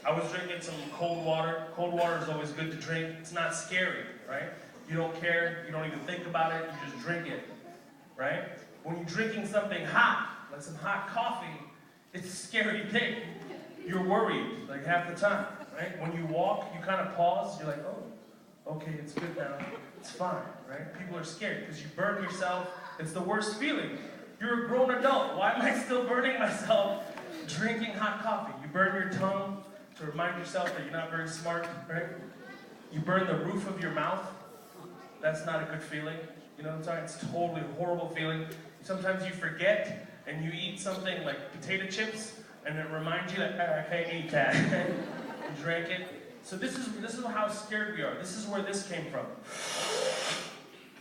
I was drinking some cold water. Cold water is always good to drink. It's not scary, right? You don't care, you don't even think about it, you just drink it, right? When you're drinking something hot, like some hot coffee, it's a scary thing. You're worried, like half the time, right? When you walk, you kind of pause, you're like, oh, okay, it's good now, it's fine, right? People are scared because you burn yourself. It's the worst feeling. You're a grown adult. Why am I still burning myself drinking hot coffee? You burn your tongue to remind yourself that you're not very smart, right? You burn the roof of your mouth. That's not a good feeling. You know what I'm saying? It's a totally horrible feeling. Sometimes you forget and you eat something like potato chips and it reminds you that, I can't eat that. You drank it. So this is how scared we are. This is where this came from.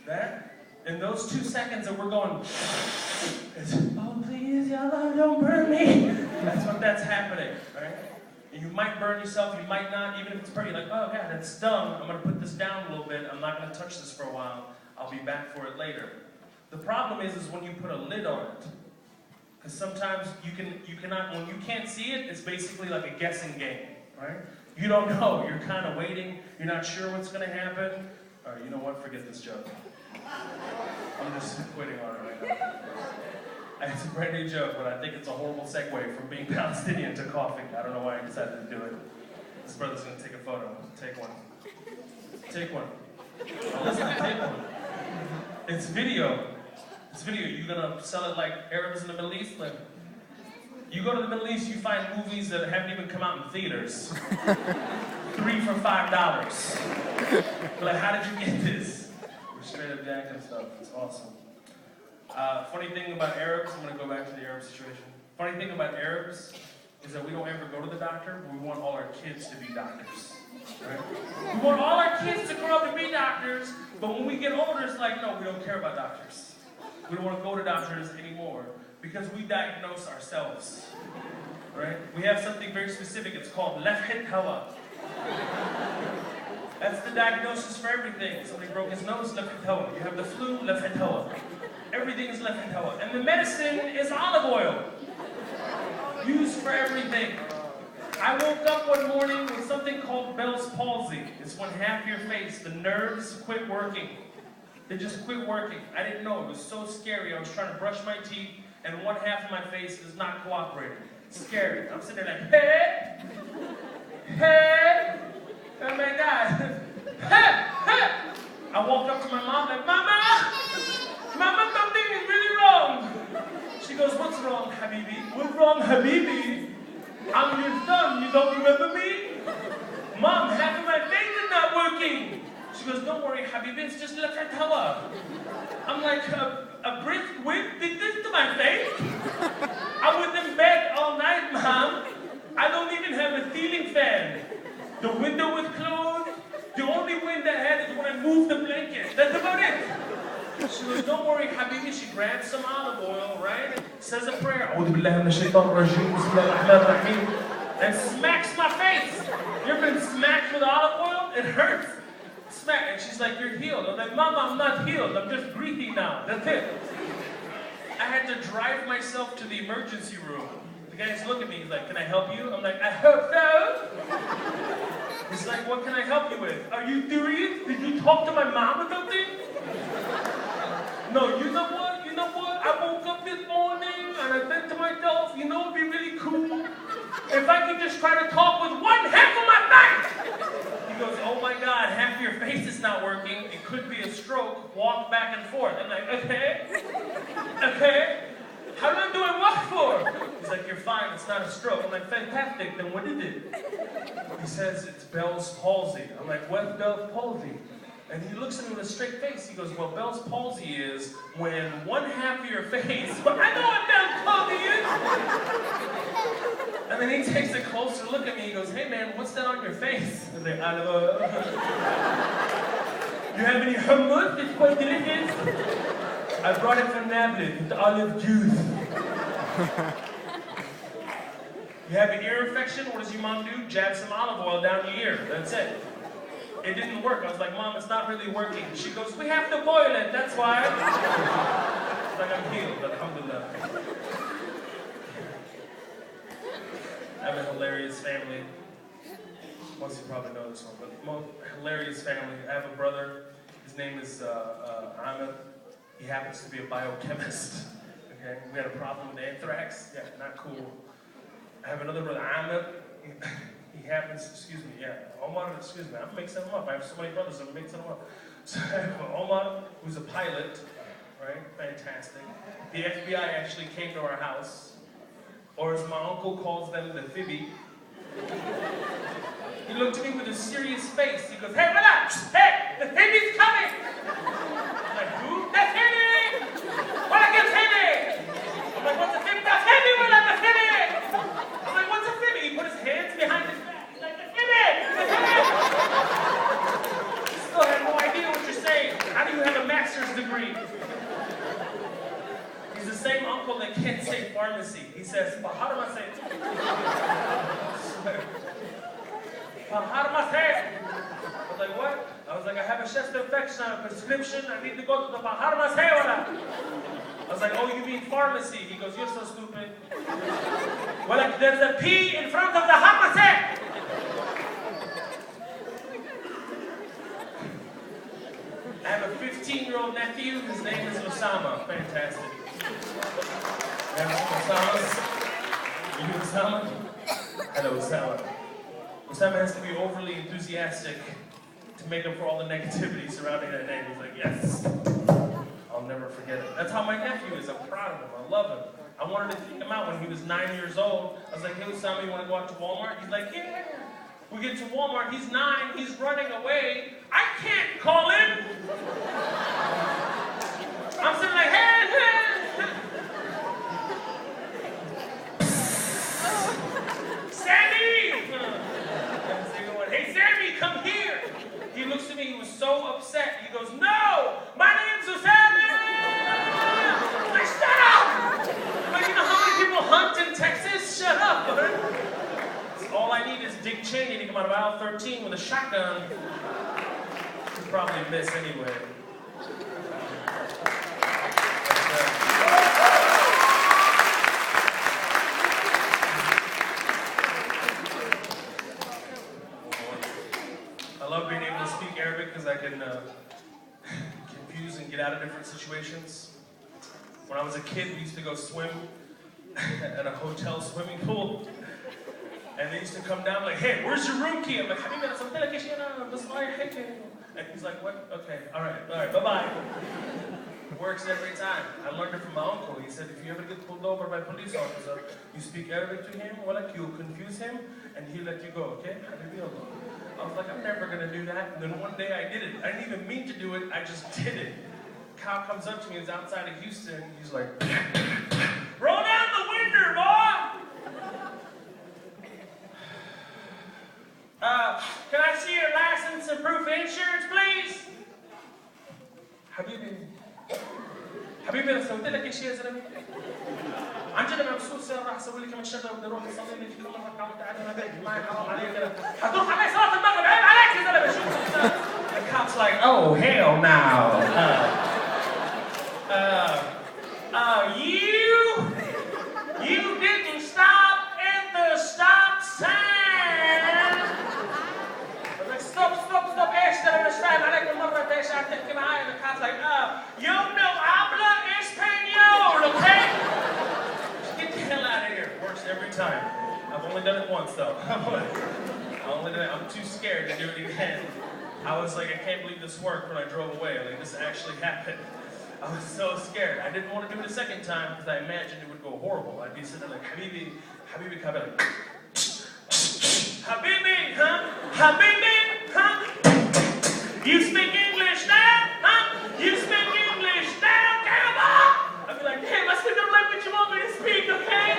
That, in those 2 seconds that we're going, it's, oh please, y'all don't burn me. That's happening, right? You might burn yourself, you might not, even if it's pretty, like, oh God, that's dumb, I'm gonna put this down a little bit, I'm not gonna touch this for a while, I'll be back for it later. The problem is when you put a lid on it. Because sometimes you cannot, when you can't see it, it's basically like a guessing game, right? You don't know, you're kind of waiting, you're not sure what's gonna happen. All right, you know what, forget this joke. I'm just quitting on it right now. It's a brand new joke, but I think it's a horrible segue from being Palestinian to coughing. I don't know why I decided to do it. This brother's gonna take a photo. Take one. Take one. Oh, listen, take one. It's video. It's video. You gonna sell it like Arabs in the Middle East? Like, you go to the Middle East, you find movies that haven't even come out in theaters. 3 for $5. Like, how did you get this? We're straight up jacking stuff. It's awesome. Funny thing about Arabs, I'm going to go back to the Arab situation. Funny thing about Arabs is that we don't ever go to the doctor, but we want all our kids to be doctors. Right? We want all our kids to grow up and be doctors, but when we get older, it's like, no, we don't care about doctors. We don't want to go to doctors anymore because we diagnose ourselves. Right? We have something very specific. It's called lafhet hawa. That's the diagnosis for everything. Somebody broke his nose, lafhet hawa. You have the flu, lafhet hawa. Everything is lafhet hawa. And the medicine is olive oil. Used for everything. I woke up one morning with something called Bell's palsy. It's when half your face, the nerves quit working. They just quit working. I didn't know. It was so scary. I was trying to brush my teeth, and one half of my face is not cooperating. It's scary. I'm sitting there like, hey! Hey! Oh my God. Hey! Hey! I walked up to my mom like, Mama! Mama, something is really wrong. She goes, what's wrong, Habibi? What's wrong, Habibi? I'm your son, you don't remember me? Mom, half of my face is not working. She goes, don't worry, Habibi, it's just lafhet hawa. I'm like, a brisk wind did this to my face? I was in bed all night, Mom. I don't even have a ceiling fan. The window was closed. The only wind I had is when I moved the blanket. That's about it. She goes, don't worry, Habibi. She grabs some olive oil, right? Says a prayer. And smacks my face. You ever been smacked with olive oil? It hurts. Smack. And she's like, you're healed. I'm like, Mama, I'm not healed. I'm just breathy now. That's it. I had to drive myself to the emergency room. The guy's looking at me. He's like, can I help you? I'm like, I hope so. He's like, what can I help you with? Are you serious? Did you talk to my mom or something? No, you know what? You know what? I woke up this morning and I said to myself, you know, it'd be really cool if I could just try to talk with one half of my face. He goes, oh my God, half your face is not working. It could be a stroke. Walk back and forth. I'm like, okay. Okay. How long do I walk for? He's like, you're fine, it's not a stroke. I'm like, fantastic, then what is it? He says, it's Bell's palsy. I'm like, what's Bell's palsy? And he looks at me with a straight face. He goes, well, Bell's palsy is when one half of your face, but I know what Bell's palsy is. And then he takes a closer look at me. He goes, hey man, what's that on your face? I'm like, I don't know. You have any hummus? It's quite delicious. I brought it from Nablus with olive juice. You have an ear infection? What does your mom do? Jab some olive oil down your ear. That's it. It didn't work. I was like, Mom, it's not really working. She goes, we have to boil it. That's why. It's like, I'm healed. Alhamdulillah. I have a hilarious family. Most of you probably know this one, but hilarious family. I have a brother. His name is Amer. He happens to be a biochemist. Okay, we had a problem with anthrax. Yeah, not cool. I have another brother, Amer. He happens, Omar, I'm mixing them up. I have so many brothers, I'm mixing them up. So I have Omar, who's a pilot, right? Fantastic. The FBI actually came to our house, or as my uncle calls them, the Fibby. He looked at me with a serious face. He goes, hey, relax! Hey, the Fibby's coming! I'm like, who? The Fibby! What a good Fibby! I'm like, what's a Fibby? The Fibby! We're like the Fibby! I'm like, what's a Fibby? He put his hands behind his back. He's like, the Fibby! The Fibby! Still have no idea what you're saying. How do you have a master's degree? He's the same uncle that can't say pharmacy. He says, pharmacy. Pharmacy. I was like, what? I was like, I have a chest infection, I have a prescription, I need to go to the pharmacy. I was like, oh, you mean pharmacy? He goes, you're so stupid. Well, like, there's a P in front of the pharmacy. I have a 15-year-old nephew. His name is Osama. Fantastic. You have you Osama? Hello, Osama. Osama has to be overly enthusiastic to make up for all the negativity surrounding that name. He's like, yes. I'll never forget it. That's how my nephew is. I'm proud of him. I love him. I wanted to take him out when he was 9 years old. I was like, hey, Osama, you want to go out to Walmart? He's like, yeah. We get to Walmart. He's 9. He's running away. I can't call him. I'm sitting like, hey, hey. Sammy! Hey, Sammy, come here. He looks at me. He was so upset. He goes, no, my name's Osama. I'm like, shut up. Like, you know how many people hunt in Texas? Shut up. All I need is Dick Cheney to come out of aisle 13 with a shotgun. He'd probably miss anyway. I love being able to speak Arabic because I can confuse and get out of different situations. When I was a kid, we used to go swim at a hotel swimming pool. And they used to come down like, hey, where's your room key? I'm like, Habibi, أنا صرت لك شيء أنا بس ما يحكي. And he's like, what? Okay, all right, bye-bye. It works every time. I learned it from my uncle. He said, if you ever get pulled over by a police officer, you speak Arabic to him, well, like, you'll confuse him, and he'll let you go, okay? Habibi Allah. I was like, I'm never gonna do that. And then one day I did it. I didn't even mean to do it, I just did it. Cow comes up to me, he's outside of Houston, he's like, roll down the window, boy! Can I see your license and proof of insurance, please? حبيبي أنا سويت لك شيء يا زلمة. عن جد أنا مبسوط صار راح أسوي لك كمان شغلة بدي أروح أصلي لك كل مرة كم تعالى معي حرام عليك كذا. هتروح علي صلاة المغرب عيب عليك يا زلمة شو The cop's like, oh hell no. You didn't stop at the stop sign. Stop, اشتري مش فاهم عليك المرة انت ايش قاعد تحكي معايا the cop's like, you know habla español, okay? Get the hell out of here. Works every time. I've only done it once though. I'm too scared to do it again. I was like, I can't believe this worked when I drove away. Like, this actually happened. I was so scared. I didn't want to do it a second time because I imagined it would go horrible. I'd be sitting there like, Habibi, Kabel. Habibi, huh? Habibi, huh? You speak English now? Huh? You speak English now? Come on! I'd be like, damn, I speak the language you want me to speak, okay?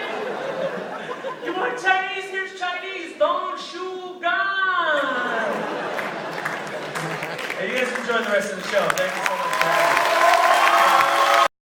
You want Chinese? Here's Chinese. Don't shoot gun. Hey, you guys enjoy the rest of the show. Thank you so much for having me.